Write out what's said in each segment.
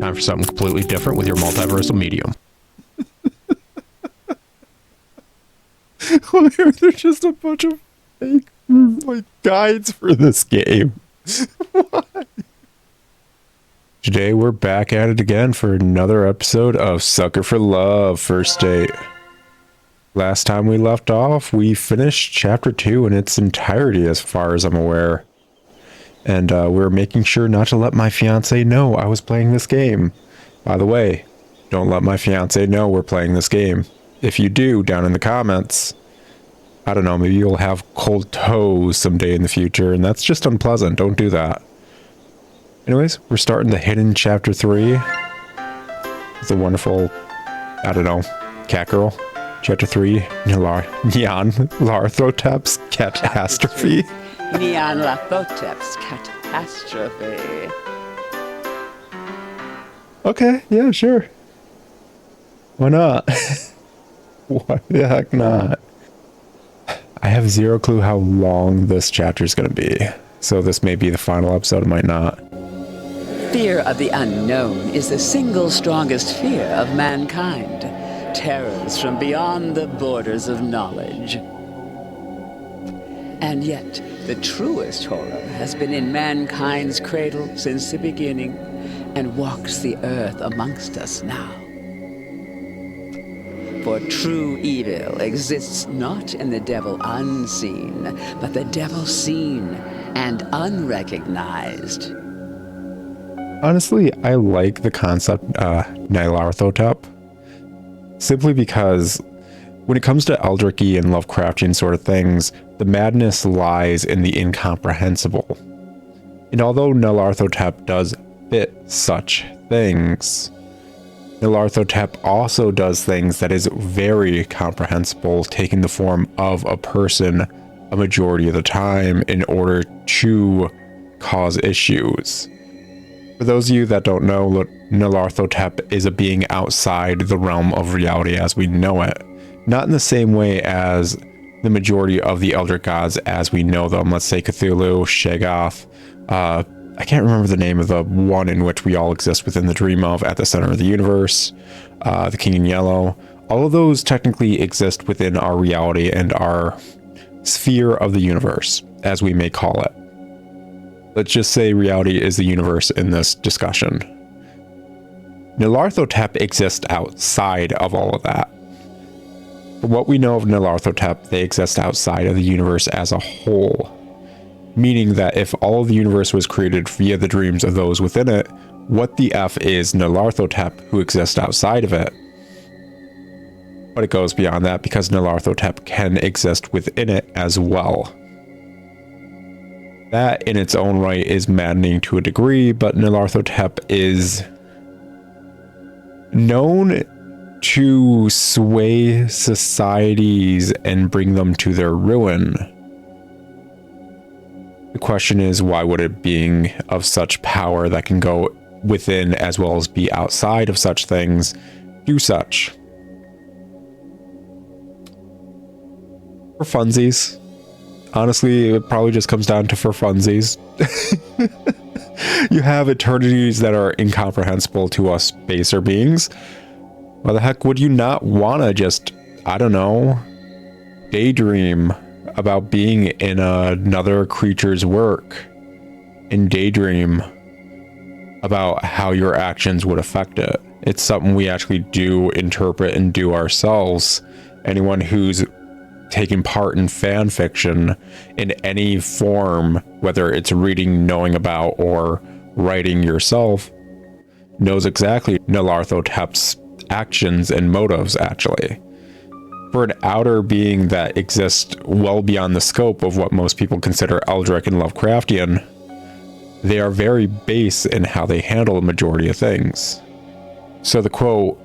Time for something completely different with your multiversal medium. Why are there just a bunch of fake like guides for this game? Why? Today we're back at it again for another episode of Sucker for Love First Date. Last time we left off, we finished chapter 2 in its entirety as far as I'm aware. And we're making sure not to let my fiancé know I was playing this game. By the way, don't let my fiancé know we're playing this game. If you do, down in the comments, I don't know, maybe you'll have cold toes someday in the future, and that's just unpleasant. Don't do that. Anyways, we're starting the hidden chapter 3. The wonderful, I don't know, cat girl. Chapter 3, Nyarlathotep's catastrophe. Nyarlathotep's catastrophe. Okay, yeah, sure. Why not? Why the heck not? I have zero clue how long this chapter is going to be, so this may be the final episode, it might not. Fear of the unknown is the single strongest fear of mankind. Terrors from beyond the borders of knowledge. And yet, the truest horror has been in mankind's cradle since the beginning, and walks the earth amongst us now. For true evil exists not in the devil unseen, but the devil seen and unrecognized. Honestly, I like the concept Nyarlathotep, simply because when it comes to Eldritch and Lovecraftian sort of things, the madness lies in the incomprehensible. And although Nyarlathotep does fit such things, Nyarlathotep also does things that is very comprehensible, taking the form of a person a majority of the time in order to cause issues. For those of you that don't know, Nyarlathotep is a being outside the realm of reality as we know it. Not in the same way as the majority of the Elder Gods as we know them. Let's say Cthulhu, Shoggoth, I can't remember the name of the one in which we all exist within the dream of at the center of the universe, the King in Yellow. All of those technically exist within our reality and our sphere of the universe, as we may call it. Let's just say reality is the universe in this discussion. Nyarlathotep exists outside of all of that. From what we know of Nyarlathotep, they exist outside of the universe as a whole. Meaning that if all of the universe was created via the dreams of those within it, what the F is Nyarlathotep who exists outside of it? But it goes beyond that because Nyarlathotep can exist within it as well. That in its own right is maddening to a degree, but Nyarlathotep is known to sway societies and bring them to their ruin. The question is, why would a being of such power that can go within as well as be outside of such things do such? For funsies. Honestly, it probably just comes down to for funsies. You have eternities that are incomprehensible to us baser beings. Why the heck would you not want to just, I don't know, daydream about being in another creature's work and daydream about how your actions would affect it? It's something we actually do interpret and do ourselves. Anyone who's taken part in fan fiction in any form, whether it's reading, knowing about, or writing yourself, knows exactly Nyarlathotep's actions and motives, actually. For an outer being that exists well beyond the scope of what most people consider Eldritch and Lovecraftian, they are very base in how they handle the majority of things. So the quote,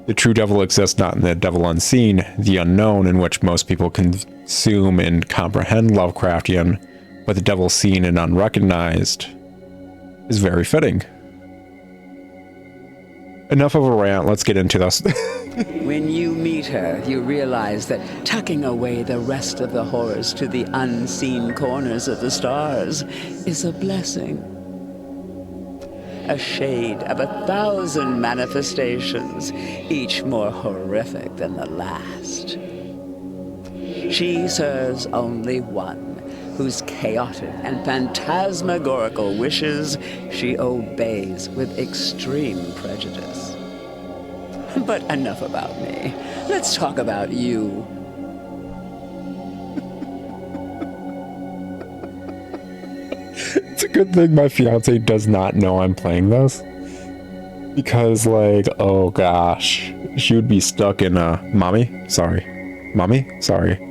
"The true devil exists not in the devil unseen, the unknown, in which most people consume and comprehend Lovecraftian, but the devil seen and unrecognized," is very fitting. Enough of a rant, let's get into this. When you meet her, you realize that tucking away the rest of the horrors to the unseen corners of the stars is a blessing. a shade of 1,000 manifestations, each more horrific than the last. She serves only one, whose chaotic and phantasmagorical wishes she obeys with extreme prejudice. But enough about me. Let's talk about you. It's a good thing my fiance does not know I'm playing this. Because, like, oh gosh, she would be stuck in a mommy, sorry,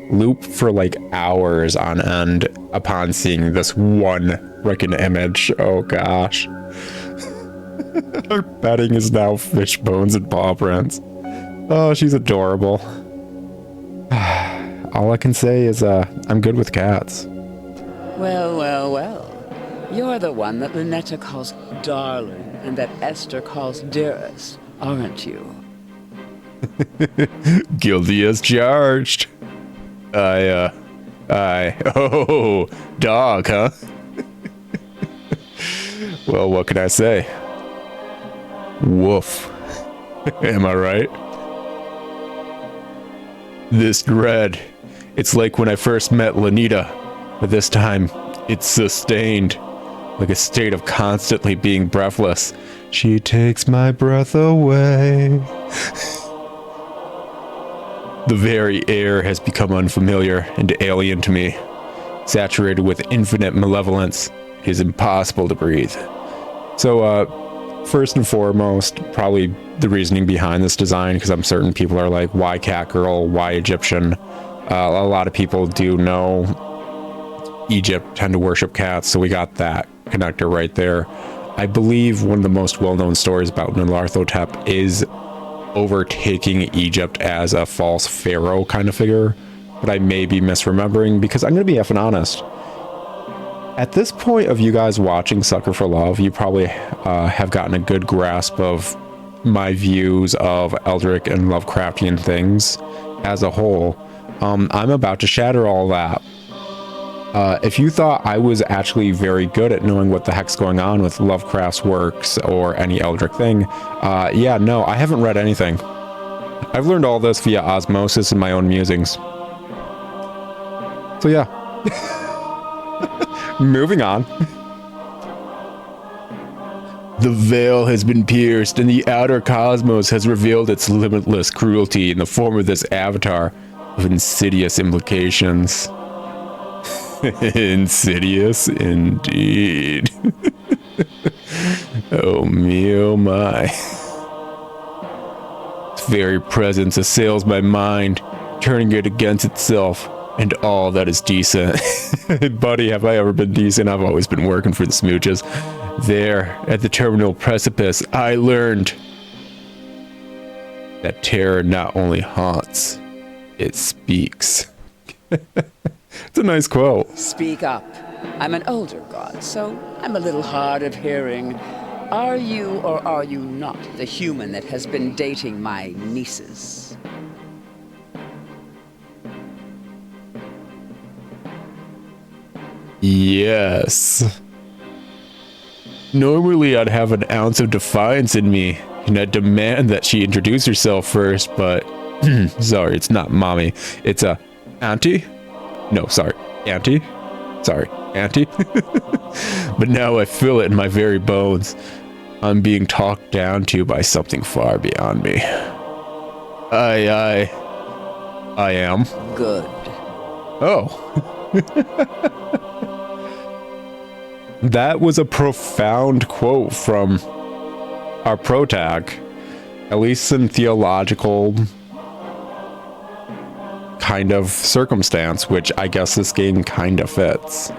loop for like hours on end upon seeing this one freaking image. Oh gosh. Her bedding is now fish bones and paw prints. Oh, she's adorable. All I can say is, I'm good with cats. Well. You're the one that Lynetta calls darling and that Esther calls dearest, aren't you? Guilty as charged. Oh, dog, huh? Well, what can I say? Woof. Am I right? This dread, it's like when I first met Lynetta, but this time it's sustained, like a state of constantly being breathless. She takes my breath away. The very air has become unfamiliar and alien to me. Saturated with infinite malevolence, it is impossible to breathe. So, first and foremost, probably the reasoning behind this design, because I'm certain people are like, why cat girl, why Egyptian? A lot of people do know Egypt tend to worship cats, so we got that connector right there. I believe one of the most well-known stories about Nyarlathotep is overtaking Egypt as a false pharaoh kind of figure, but I may be misremembering, because I'm going to be effing honest. At this point of you guys watching Sucker for Love, you probably have gotten a good grasp of my views of Eldritch and Lovecraftian things as a whole. I'm about to shatter all that. If you thought I was actually very good at knowing what the heck's going on with Lovecraft's works or any Eldritch thing, yeah, no, I haven't read anything. I've learned all this via osmosis and my own musings. So yeah. Moving on. The veil has been pierced and the outer cosmos has revealed its limitless cruelty in the form of this avatar of insidious implications. Insidious indeed. Oh me, oh my. Its very presence assails my mind, turning it against itself and all that is decent. Buddy, have I ever been decent? I've always been working for the smooches. There, at the terminal precipice, I learned that terror not only haunts, it speaks. It's a nice quote. Speak up. I'm an older god, so I'm a little hard of hearing. Are you or are you not the human that has been dating my nieces? Yes. Normally I'd have an ounce of defiance in me, and I'd demand that she introduce herself first, but sorry, it's not mommy. It's a auntie? No, sorry, auntie? Sorry, auntie? But now I feel it in my very bones. I'm being talked down to by something far beyond me. I am. Good. Oh. That was a profound quote from our protag, at least in theological kind of circumstance, which I guess this game kind of fits.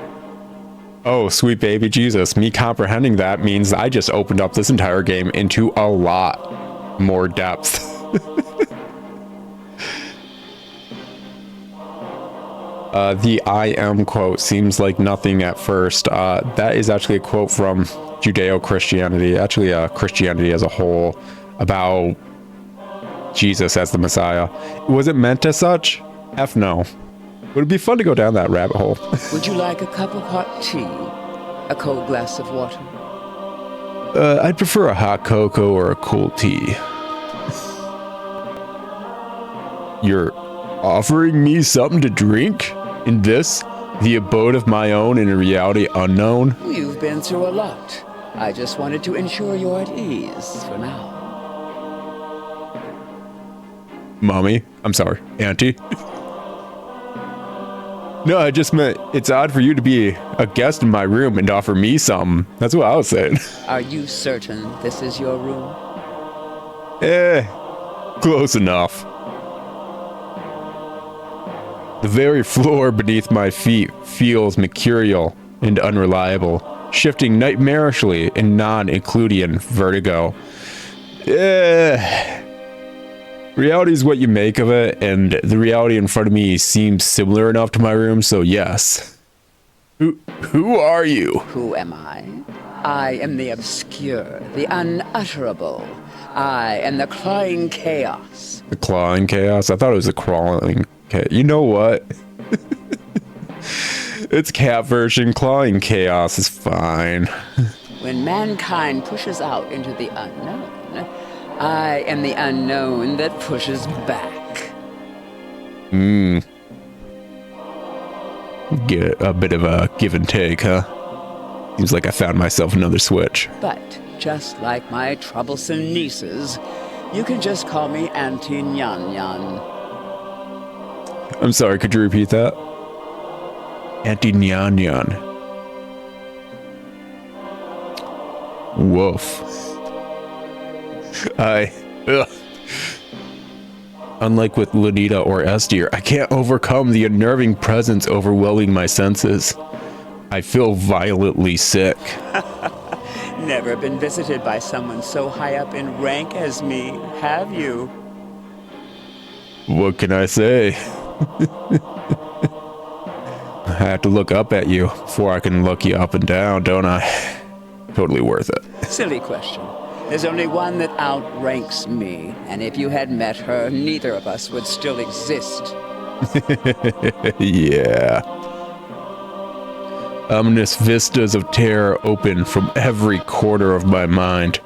Oh, sweet baby Jesus, me comprehending that means I just opened up this entire game into a lot more depth. The I am quote seems like nothing at first. That is actually a quote from Judeo-Christianity, actually Christianity as a whole, about Jesus as the Messiah. Was it meant as such? F no. Would it be fun to go down that rabbit hole? Would you like a cup of hot tea? A cold glass of water? I'd prefer a hot cocoa or a cool tea. You're offering me something to drink? In this, the abode of my own in a reality unknown? You've been through a lot. I just wanted to ensure you're at ease for now. Mommy? I'm sorry, Auntie? No, I just meant it's odd for you to be a guest in my room and offer me something. That's what I was saying. Are you certain this is your room? Close enough. The very floor beneath my feet feels mercurial and unreliable, shifting nightmarishly in non-Euclidean vertigo. Reality is what you make of it, and the reality in front of me seems similar enough to my room, so yes. Who are you? Who am I? I am the obscure, the unutterable. I am the clawing chaos. The clawing chaos? I thought it was the crawling chaos. You know what? It's cat version. Clawing chaos is fine. When mankind pushes out into the unknown, I am the unknown that pushes back. Get a bit of a give and take, huh? Seems like I found myself another switch. But just like my troublesome nieces, you can just call me Auntie Nyan Nyan. I'm sorry, could you repeat that? Auntie Nyan Nyan. Woof. Unlike with Lanita or Estir, I can't overcome the unnerving presence overwhelming my senses. I feel violently sick. Never been visited by someone so high up in rank as me, have you? What can I say? I have to look up at you before I can look you up and down, don't I? Totally worth it. Silly question. There's only one that outranks me, and if you had met her, neither of us would still exist. Yeah. Ominous vistas of terror open from every corner of my mind.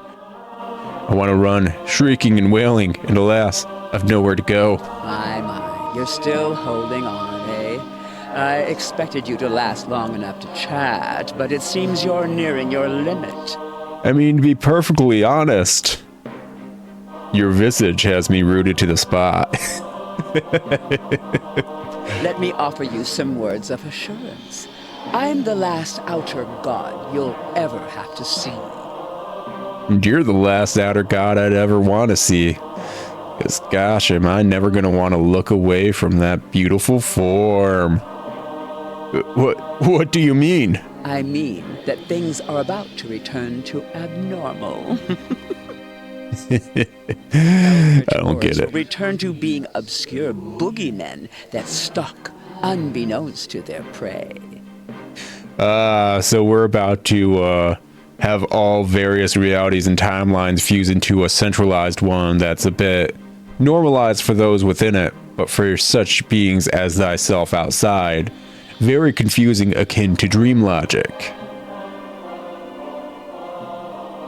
I want to run, shrieking and wailing, and alas, I've nowhere to go. My, you're still holding on, eh? I expected you to last long enough to chat, but it seems you're nearing your limit. I mean, to be perfectly honest, your visage has me rooted to the spot. Let me offer you some words of assurance. I'm the last outer god you'll ever have to see. And you're the last outer god I'd ever want to see. Because gosh, am I never going to want to look away from that beautiful form. What do you mean? I mean that things are about to return to abnormal. I don't get it. Return to being obscure boogeymen that stalk unbeknownst to their prey. So we're about to have all various realities and timelines fuse into a centralized one that's a bit normalized for those within it, but for such beings as thyself outside, very confusing, akin to dream logic.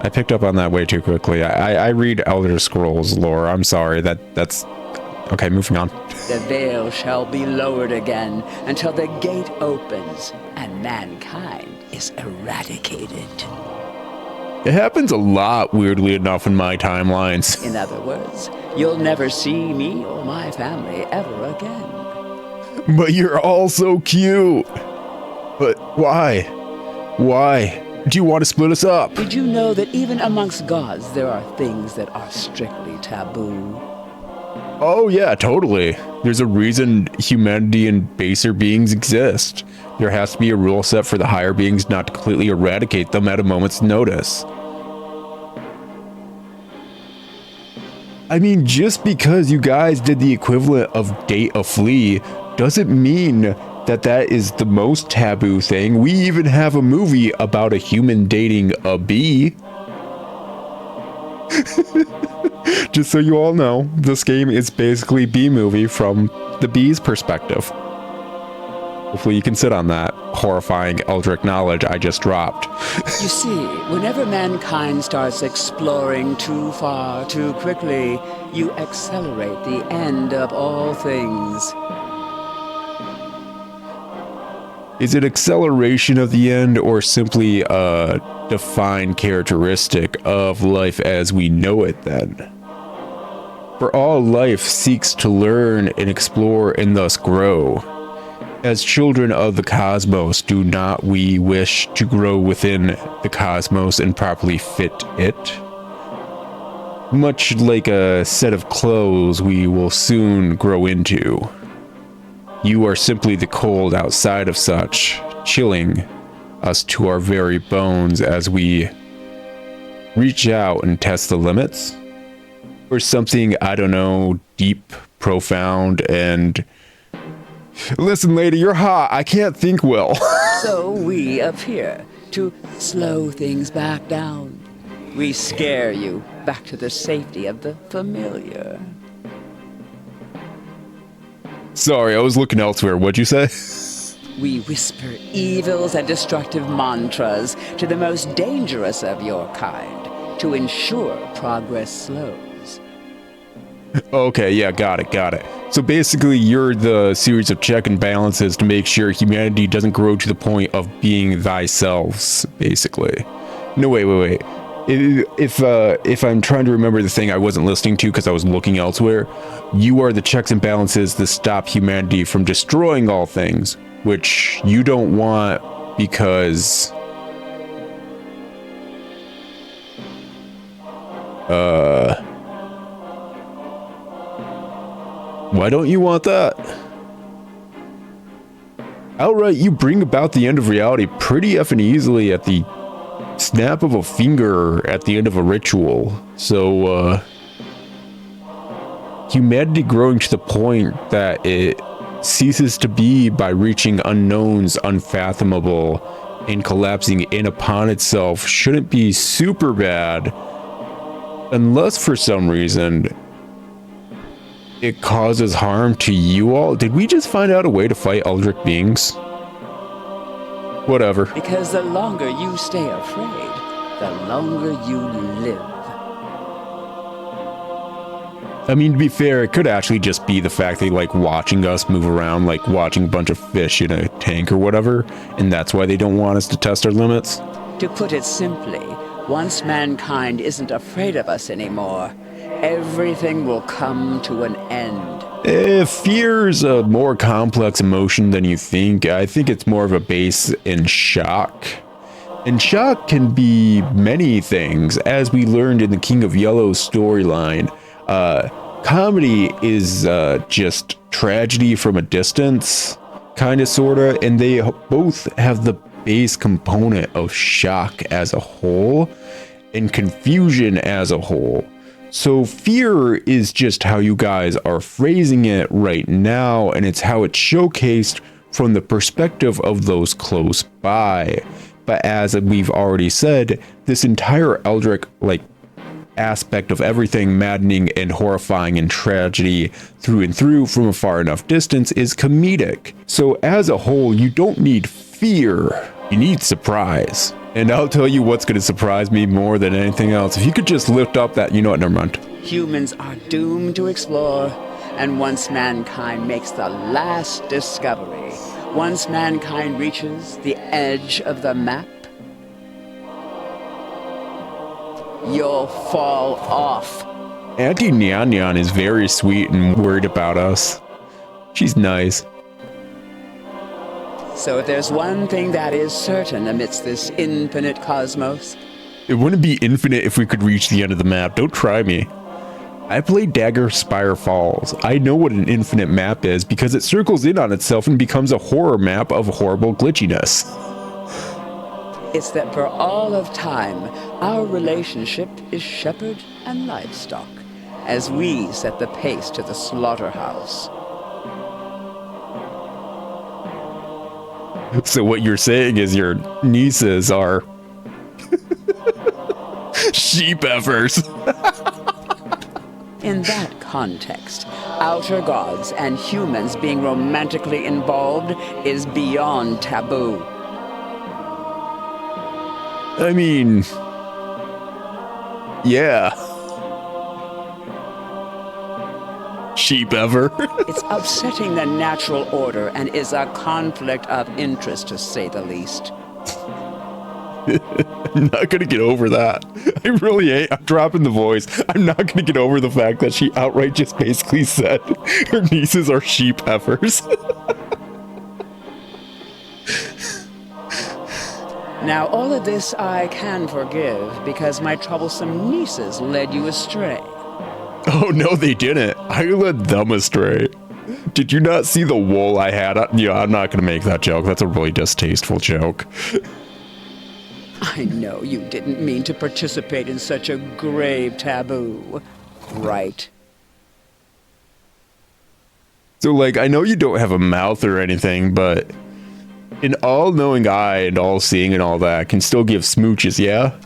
I picked up on that way too quickly. I read Elder Scrolls lore. I'm sorry. That's okay. Moving on. The veil shall be lowered again until the gate opens and mankind is eradicated. It happens a lot, weirdly enough, in my timelines. In other words, you'll never see me or my family ever again. But you're all so cute. But why? Why? Do you want to split us up? Did you know that even amongst gods there are things that are strictly taboo? Oh yeah, totally. There's a reason humanity and baser beings exist. There has to be a rule set for the higher beings not to completely eradicate them at a moment's notice. I mean, just because you guys did the equivalent of date a flea doesn't mean that that is the most taboo thing. We even have a movie about a human dating a bee. Just so you all know, this game is basically bee movie from the bee's perspective. Hopefully you can sit on that horrifying Eldritch knowledge I just dropped. You see, whenever mankind starts exploring too far, too quickly, you accelerate the end of all things. Is it acceleration of the end or simply a defined characteristic of life as we know it then? For all life seeks to learn and explore and thus grow. As children of the cosmos, do not we wish to grow within the cosmos and properly fit it? Much like a set of clothes we will soon grow into. You are simply the cold outside of such, chilling us to our very bones as we reach out and test the limits. Or something, I don't know, deep, profound, and... Listen, lady, you're hot. I can't think well. So we appear to slow things back down. We scare you back to the safety of the familiar. Sorry, I was looking elsewhere. What'd you say? We whisper evils and destructive mantras to the most dangerous of your kind to ensure progress slows. Okay, yeah, got it. So basically, you're the series of check and balances to make sure humanity doesn't grow to the point of being thyself, basically. No, wait. If I'm trying to remember the thing I wasn't listening to because I was looking elsewhere, you are the checks and balances that stop humanity from destroying all things, which you don't want because... Why don't you want that? Outright, you bring about the end of reality pretty effing easily at the snap of a finger at the end of a ritual. So, humanity growing to the point that it ceases to be by reaching unknowns unfathomable and collapsing in upon itself shouldn't be super bad, unless for some reason it causes harm to you all. Did we just find out a way to fight Eldritch beings? Whatever. Because the longer you stay afraid, the longer you live. I mean, to be fair, it could actually just be the fact they like watching us move around, like watching a bunch of fish in a tank or whatever, and that's why they don't want us to test our limits. To put it simply, once mankind isn't afraid of us anymore, everything will come to an end. Fear's a more complex emotion than you think. I think it's more of a base in shock. And shock can be many things, as we learned in the King of Yellow's storyline. Comedy is just tragedy from a distance, kinda sorta, and they both have the base component of shock as a whole and confusion as a whole. So fear is just how you guys are phrasing it right now, and it's how it's showcased from the perspective of those close by. But as we've already said, this entire Eldritch aspect of everything maddening and horrifying and tragedy through and through from a far enough distance is comedic. So as a whole, you don't need fear, you need surprise. And I'll tell you what's going to surprise me more than anything else. If you could just lift up that, never mind. Humans are doomed to explore, and once mankind makes the last discovery, once mankind reaches the edge of the map, you'll fall off. Auntie Nyan Nyan is very sweet and worried about us. She's nice. So if there's one thing that is certain amidst this infinite cosmos... It wouldn't be infinite if we could reach the end of the map. Don't try me. I played Dagger Spire Falls. I know what an infinite map is because it circles in on itself and becomes a horror map of horrible glitchiness. It's that for all of time, our relationship is shepherd and livestock, as we set the pace to the slaughterhouse. So what you're saying is your nieces are sheep effers. In that context, outer gods and humans being romantically involved is beyond taboo. I mean, yeah. Sheep ever. It's upsetting the natural order and is a conflict of interest, to say the least. I'm not gonna get over that. I really ain't. I'm dropping the voice. I'm not gonna get over the fact that she outright just basically said her nieces are sheep heifers. Now, all of this I can forgive because my troublesome nieces led you astray. Oh, no, they didn't. I led them astray. Did you not see the wool I had? Yeah, I'm not gonna make that joke. That's a really distasteful joke. I know you didn't mean to participate in such a grave taboo, right? So, like, I know you don't have a mouth or anything, but an all-knowing eye and all-seeing and all that can still give smooches, yeah?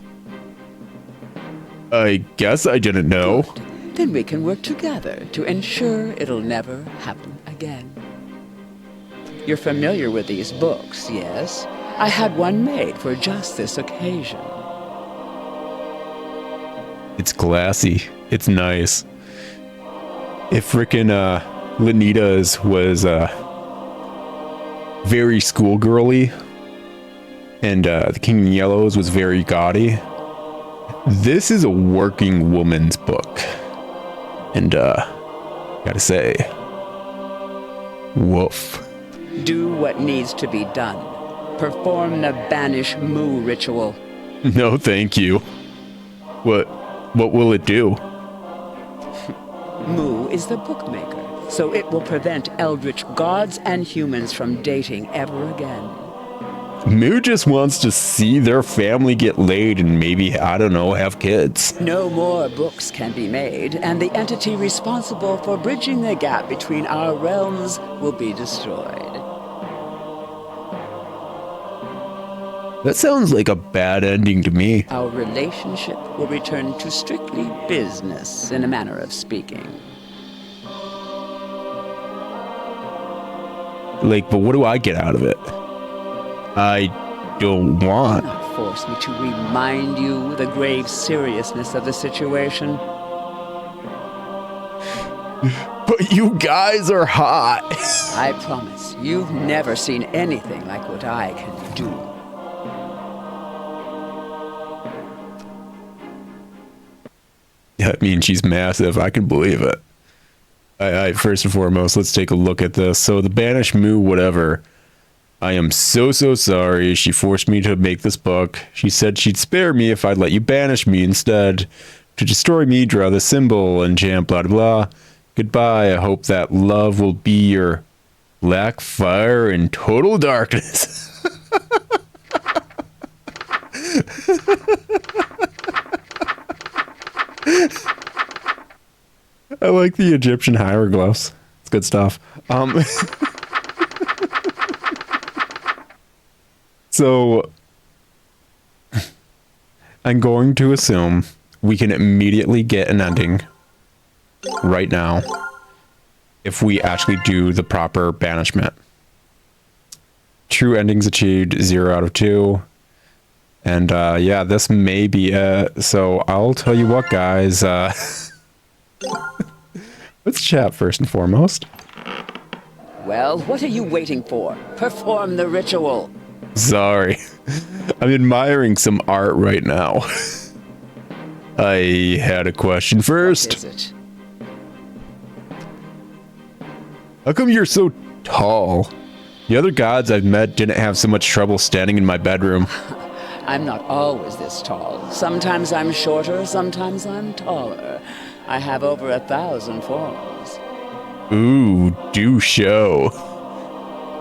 I guess I didn't know. Good. Then we can work together to ensure it'll never happen again. You're familiar with these books, yes? I had one made for just this occasion. It's glassy. It's nice. If frickin' Lanita's was very schoolgirly and the King in Yellows was very gaudy, this is a working woman's book. And gotta say, woof. Do what needs to be done. Perform the Banish Moo ritual. No, thank you. What will it do? Moo is the bookmaker, so it will prevent Eldritch gods and humans from dating ever again. Moo just wants to see their family get laid and maybe, I don't know, have kids. No more books can be made, and the entity responsible for bridging the gap between our realms will be destroyed. That sounds like a bad ending to me. Our relationship will return to strictly business, in a manner of speaking. Like, but what do I get out of it? I don't Do want. not force me to remind you the grave seriousness of the situation. But you guys are hot. I promise, you've never seen anything like what I can do. I mean, she's massive. I can believe it. I first and foremost, let's take a look at this. So the Banish Moo, whatever. I am so sorry. She forced me to make this book. She said she'd spare me if I'd let you banish me instead. To destroy me, draw the symbol, and chant blah blah blah. Goodbye. I hope that love will be your black fire in total darkness. I like the Egyptian hieroglyphs. It's good stuff. So I'm going to assume we can immediately get an ending right now if we actually do the proper banishment. True endings achieved 0 out of 2. And yeah, this may be it. So I'll tell you what, guys. Let's chat first and foremost. Well, what are you waiting for? Perform the ritual. Sorry. I'm admiring some art right now. I had a question first. What is it? How come you're so tall? The other gods I've met didn't have so much trouble standing in my bedroom. I'm not always this tall. Sometimes I'm shorter, sometimes I'm taller. I have over 1,000 forms. Ooh, do show.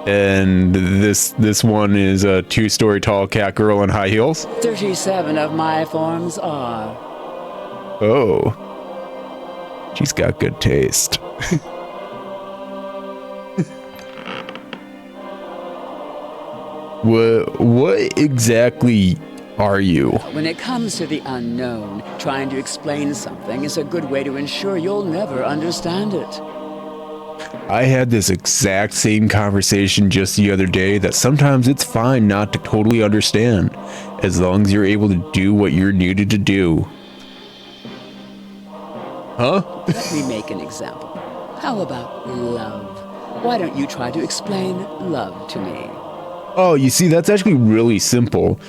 And this one is a 2-story tall cat girl in high heels? 37 of my forms are. Oh. She's got good taste. What exactly are you? When it comes to the unknown, trying to explain something is a good way to ensure you'll never understand it. I had this exact same conversation just the other day that sometimes it's fine not to totally understand, as long as you're able to do what you're needed to do. Huh? Let me make an example. How about love? Why don't you try to explain love to me? Oh, you see, that's actually really simple.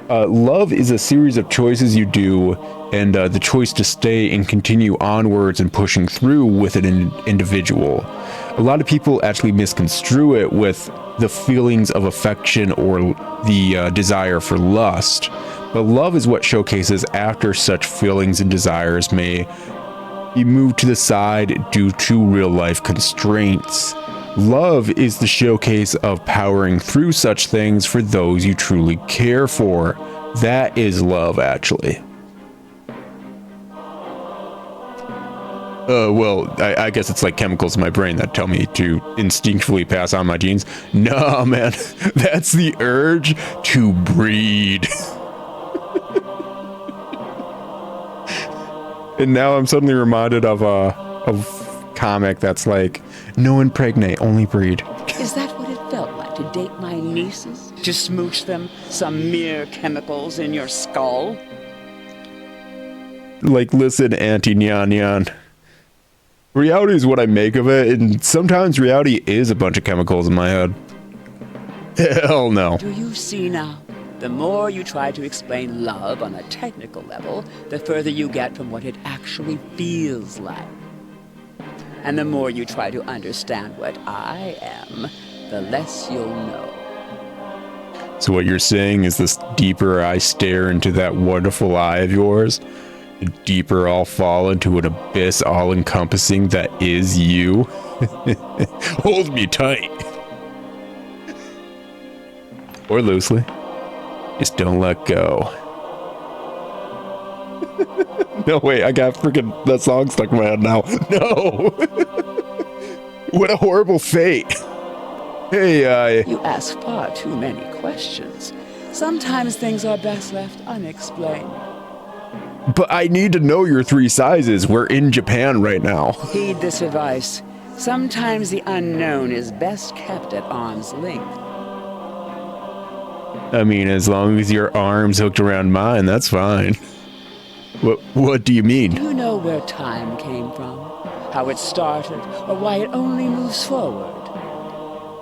Love is a series of choices you do, and the choice to stay and continue onwards and pushing through with an individual. A lot of people actually misconstrue it with the feelings of affection or the desire for lust. But love is what showcases after such feelings and desires may be moved to the side due to real life constraints. Love is the showcase of powering through such things for those you truly care for. That is love, actually. Well, I guess it's like chemicals in my brain that tell me to instinctively pass on my genes. No, man, that's the urge to breed. And now I'm suddenly reminded of a comic that's like, no impregnate, only breed. Is that what it felt like to date my nieces? To smooch them, some mere chemicals in your skull? Like, listen, Auntie Nyan Nyan. Reality is what I make of it, and sometimes reality is a bunch of chemicals in my head. Hell no. Do you see now? The more you try to explain love on a technical level, the further you get from what it actually feels like. And the more you try to understand what I am, the less you'll know. So what you're saying is this deeper I stare into that wonderful eye of yours, the deeper I'll fall into an abyss all-encompassing that is you. Hold me tight. Or loosely. Just don't let go. No, wait, I got freaking that song stuck in my head now. No! What a horrible fate. Hey, You ask far too many questions. Sometimes things are best left unexplained. But I need to know your 3 sizes. We're in Japan right now. Heed this advice. Sometimes the unknown is best kept at arm's length. I mean, as long as your arm's hooked around mine, that's fine. What do you mean? Do you know where time came from? How it started, or why it only moves forward?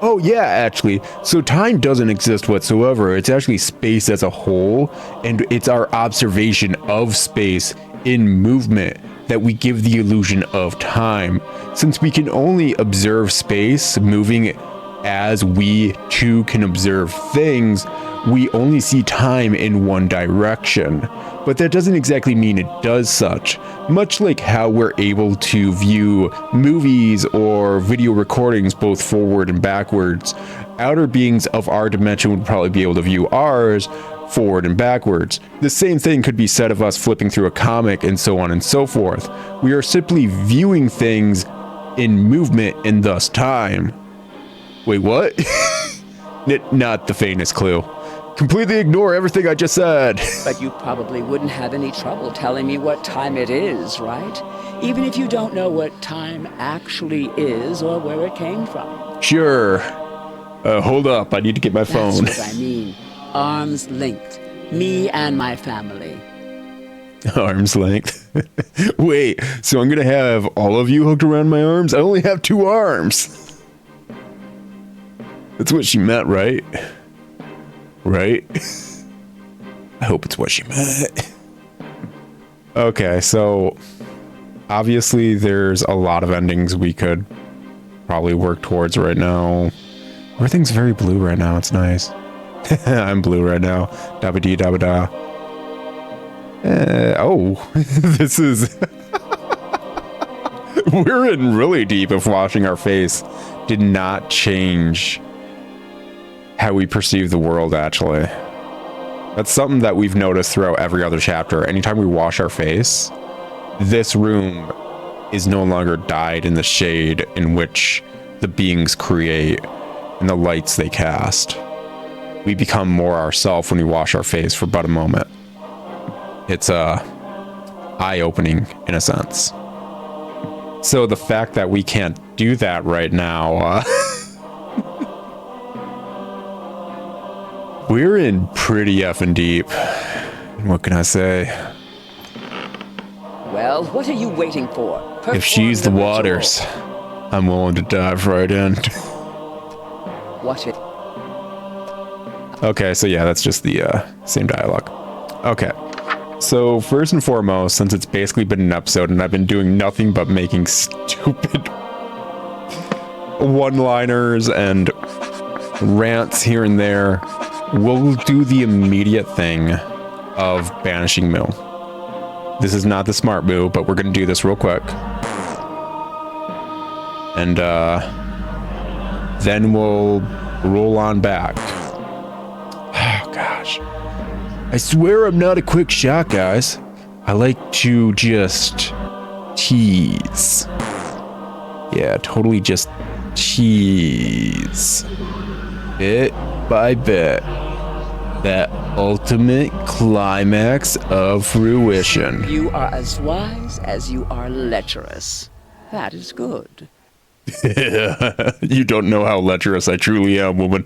Oh yeah, actually. So time doesn't exist whatsoever. It's actually space as a whole, and it's our observation of space in movement that we give the illusion of time. Since we can only observe space moving as we too can observe things, we only see time in one direction. But that doesn't exactly mean it does such. Much like how we're able to view movies or video recordings both forward and backwards, outer beings of our dimension would probably be able to view ours forward and backwards. The same thing could be said of us flipping through a comic and so on and so forth. We are simply viewing things in movement and thus time. Wait, what? Not the faintest clue. Completely ignore everything I just said. But you probably wouldn't have any trouble telling me what time it is, right? Even if you don't know what time actually is or where it came from. Sure. Hold up, I need to get my phone. That's what I mean. Arms linked. Me and my family. Arms length. Wait, so I'm gonna have all of you hooked around my arms? I only have 2 arms. That's what she meant, right? Right? I hope it's what she meant. Okay, so obviously there's a lot of endings we could probably work towards right now. Everything's very blue right now. It's nice. I'm blue right now. Dabba dee dabba da. Oh, this is... We're in really deep if washing our face did not change how we perceive the world, actually. That's something that we've noticed throughout every other chapter. Anytime we wash our face, this room is no longer dyed in the shade in which the beings create and the lights they cast. we become more ourselves when we wash our face for but a moment. It's eye-opening in a sense. So the fact that we can't do that right now, we're in pretty effing deep. What can I say? Well, what are you waiting for? If she's the waters, I'm willing to dive right in. What it? Okay, so yeah, that's just the same dialogue. Okay, so first and foremost, since it's basically been an episode and I've been doing nothing but making stupid one-liners and rants here and there, we'll do the immediate thing of banishing Moo. This is not the smart move, but we're gonna do this real quick. And then we'll roll on back. Oh gosh. I swear I'm not a quick shot, guys. I like to just tease. Yeah, totally just tease. Bit by bit. That ultimate climax of fruition. You are as wise as you are lecherous. That is good. You don't know how lecherous I truly am, woman.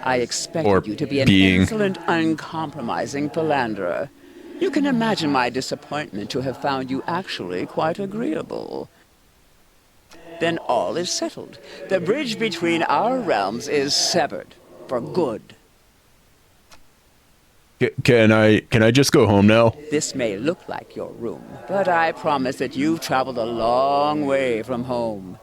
I expected Or you to be an being. insolent, uncompromising philanderer. You can imagine my disappointment to have found you actually quite agreeable. Then all is settled. The bridge between our realms is severed for good. Can I just go home now? This may look like your room, but I promise that you've traveled a long way from home.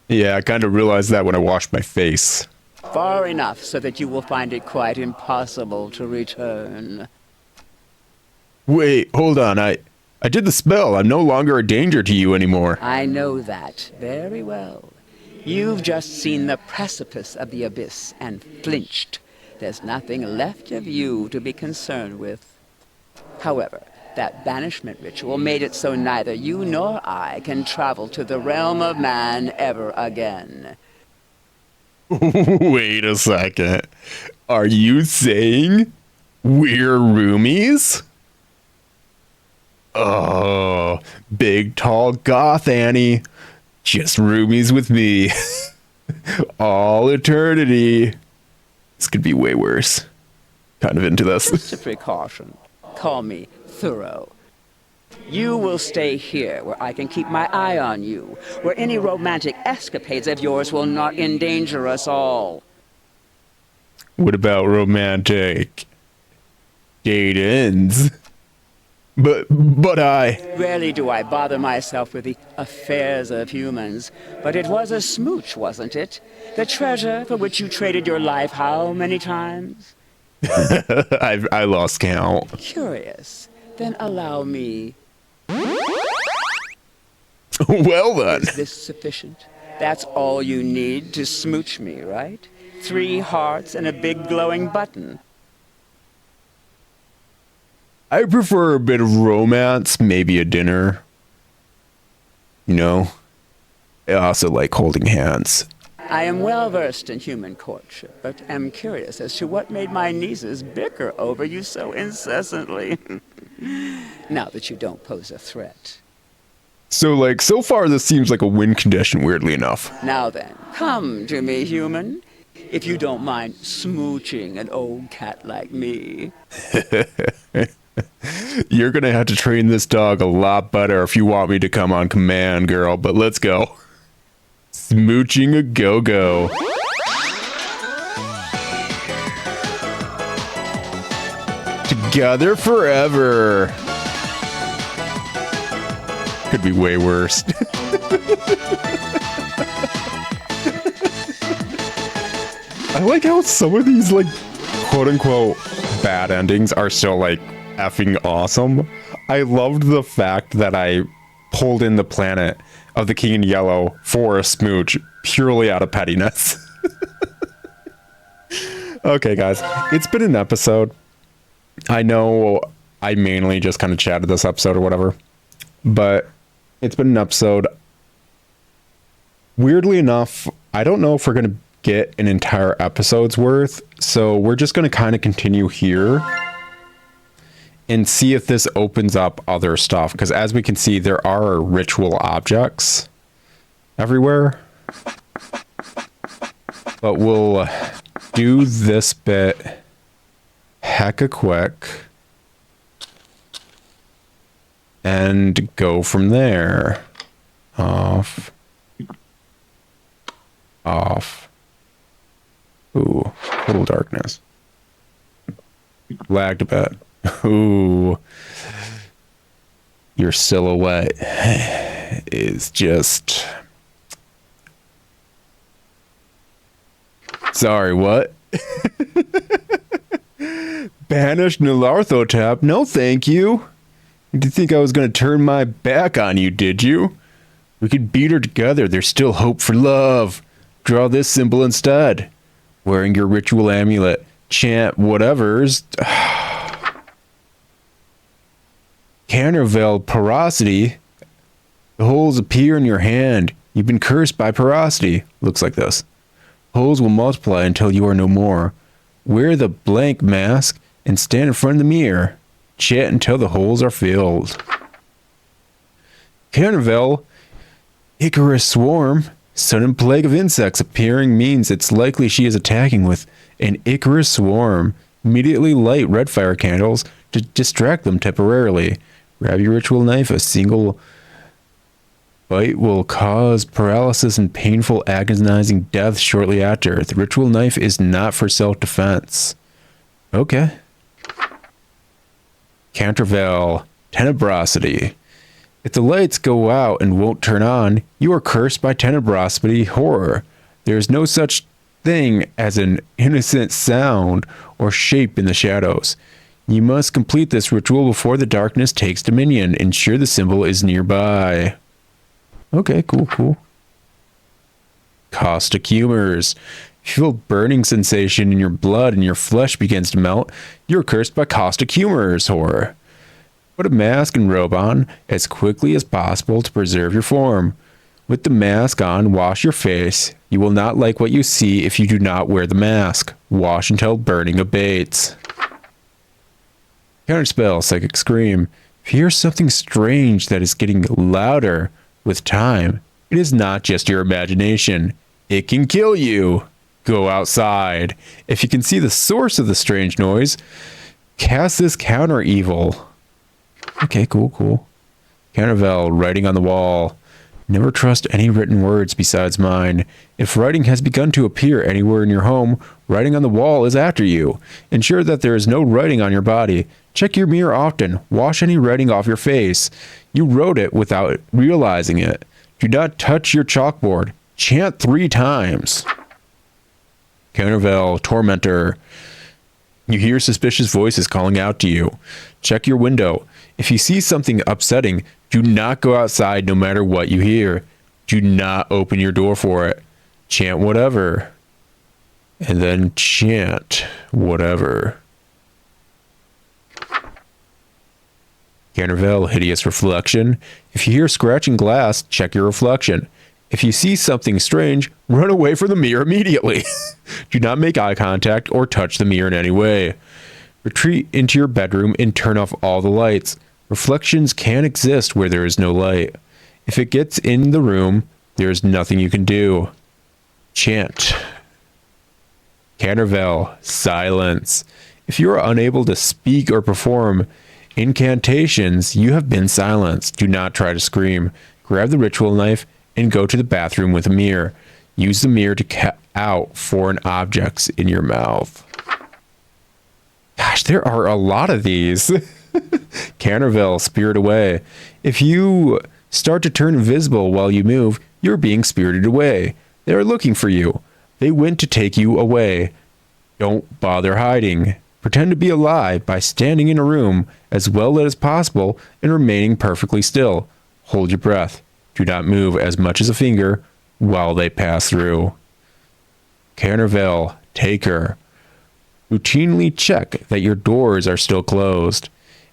Yeah, I kind of realized that when I washed my face. Far enough so that you will find it quite impossible to return. Wait, hold on. I did the spell. I'm no longer a danger to you anymore. I know that very well. You've just seen the precipice of the abyss and flinched. There's nothing left of you to be concerned with. However, that banishment ritual made it so neither you nor I can travel to the realm of man ever again. Wait a second. Are you saying we're roomies? Oh, big tall goth Annie. Just roomies with me. All eternity. This could be way worse. Kind of into this. Just a precaution. Call me thorough. You will stay here where I can keep my eye on you, where any romantic escapades of yours will not endanger us all. What about romantic date ends? But I... Rarely do I bother myself with the affairs of humans, but it was a smooch, wasn't it? The treasure for which you traded your life how many times? I lost count. Curious. Then allow me. Well then. Is this sufficient? That's all you need to smooch me, right? 3 hearts and a big glowing button. I prefer a bit of romance, maybe a dinner. You know? I also like holding hands. I am well versed in human courtship, but am curious as to what made my nieces bicker over you so incessantly. Now that you don't pose a threat. So, so far this seems like a win condition, weirdly enough. Now then, come to me, human. If you don't mind smooching an old cat like me. You're gonna have to train this dog a lot better if you want me to come on command, girl, but let's go. Smooching a go-go. Together forever. Could be way worse. I like how some of these, quote-unquote bad endings are still, effing awesome. I loved the fact that I pulled in the planet of the King in Yellow for a smooch purely out of pettiness. Okay, guys, it's been an episode. I know I mainly just kind of chatted this episode or whatever, but it's been an episode. Weirdly enough, I don't know if we're going to get an entire episode's worth. So we're just going to kind of continue here and see if this opens up other stuff. Because as we can see, there are ritual objects everywhere. But we'll do this bit hecka quick and go from there. Off. Ooh, total darkness. Lagged a bit. Ooh. Your silhouette is just... Sorry, what? Banished Nyarlathotep? No, thank you. You did think I was going to turn my back on you, did you? We could beat her together. There's still hope for love. Draw this symbol instead. Wearing your ritual amulet. Chant whatever's. Canterville porosity. The holes appear in your hand. You've been cursed by porosity. Looks like this. Holes will multiply until you are no more. Wear the blank mask and stand in front of the mirror. Chant until the holes are filled. Canterville, Icarus swarm. Sudden plague of insects appearing means it's likely she is attacking with an Icarus swarm. Immediately light red fire candles to distract them temporarily. Grab your ritual knife. A single bite will cause paralysis and painful, agonizing death shortly after. The ritual knife is not for self-defense. Okay. Canterville, tenebrosity. If the lights go out and won't turn on, you are cursed by tenebrosity horror. There is no such thing as an innocent sound or shape in the shadows. You must complete this ritual before the darkness takes dominion. Ensure the symbol is nearby. Okay, cool. Caustic humors. If you feel burning sensation in your blood and your flesh begins to melt, you're cursed by caustic humors horror. Put a mask and robe on as quickly as possible to preserve your form. With the mask on, wash your face. You will not like what you see if you do not wear the mask. Wash until burning abates. Counterspell, Psychic Scream. If you hear something strange that is getting louder with time, it is not just your imagination. It can kill you. Go outside. If you can see the source of the strange noise, cast this counter evil. Okay, cool. Canterville, writing on the wall. Never trust any written words besides mine. If writing has begun to appear anywhere in your home, writing on the wall is after you. Ensure that there is no writing on your body. Check your mirror often. Wash any writing off your face. You wrote it without realizing it. Do not touch your chalkboard. Chant 3 times. Canterville, tormentor. You hear suspicious voices calling out to you. Check your window. If you see something upsetting, do not go outside no matter what you hear. Do not open your door for it. Chant whatever. And then chant whatever. Canterville, hideous reflection. If you hear scratching glass, check your reflection. If you see something strange, run away from the mirror immediately. Do not make eye contact or touch the mirror in any way. Retreat into your bedroom and turn off all the lights. Reflections can exist where there is no light. If it gets in the room, there is nothing you can do. Chant. Canterville, silence. If you are unable to speak or perform incantations, you have been silenced. Do not try to scream. Grab the ritual knife and go to the bathroom with a mirror. Use the mirror to cut out foreign objects in your mouth. Gosh, there are a lot of these. Canterville, spirit away. If you start to turn invisible while you move, you're being spirited away. They are looking for you. They went to take you away. Don't bother hiding. Pretend to be alive by standing in a room as well as possible and remaining perfectly still. Hold your breath. Do not move as much as a finger while they pass through. Canterville, taker. Routinely check that your doors are still closed.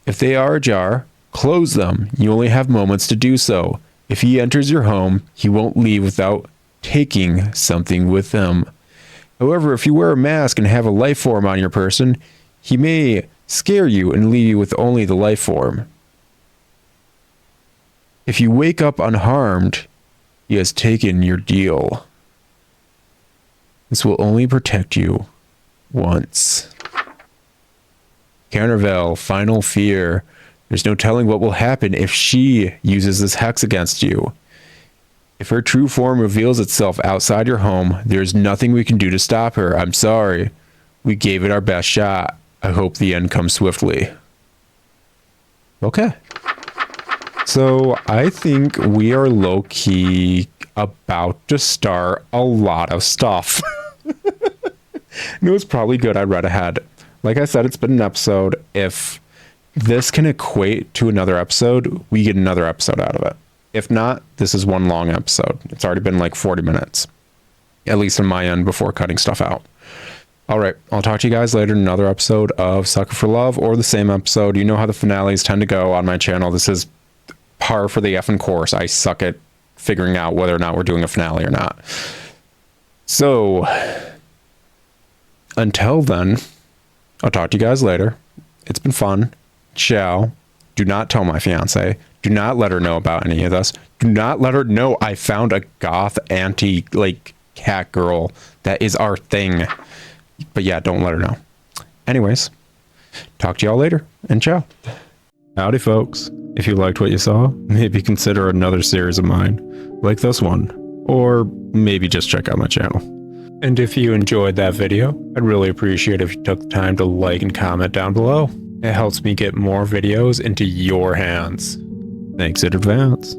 If they are ajar, close them. You only have moments to do so. If he enters your home, he won't leave without taking something with him. However, if you wear a mask and have a life form on your person, he may scare you and leave you with only the life form. If you wake up unharmed, he has taken your deal. This will only protect you once. Carnival, final fear. There's no telling what will happen if she uses this hex against you. If her true form reveals itself outside your home, there's nothing we can do to stop her. I'm sorry. We gave it our best shot. I hope the end comes swiftly. Okay. So I think we are low-key about to start a lot of stuff. It was probably good I read ahead. Like I said, it's been an episode. If this can equate to another episode, we get another episode out of it. If not, this is one long episode. It's already been like 40 minutes, at least on my end, before cutting stuff out. All right, I'll talk to you guys later in another episode of Sucker for Love, or the same episode. You know how the finales tend to go on my channel. This is par for the effing course. I suck at figuring out whether or not we're doing a finale or not. So until then, I'll talk to you guys later. It's been fun. Ciao. Do not tell my fiance. Do not let her know about any of this. Do not let her know I found a goth anti cat girl. That is our thing. But yeah, don't let her know. Anyways, talk to y'all later, and ciao. Howdy, folks. If you liked what you saw, maybe consider another series of mine, like this one, or maybe just check out my channel. And if you enjoyed that video, I'd really appreciate if you took the time to like and comment down below. It helps me get more videos into your hands. Thanks in advance.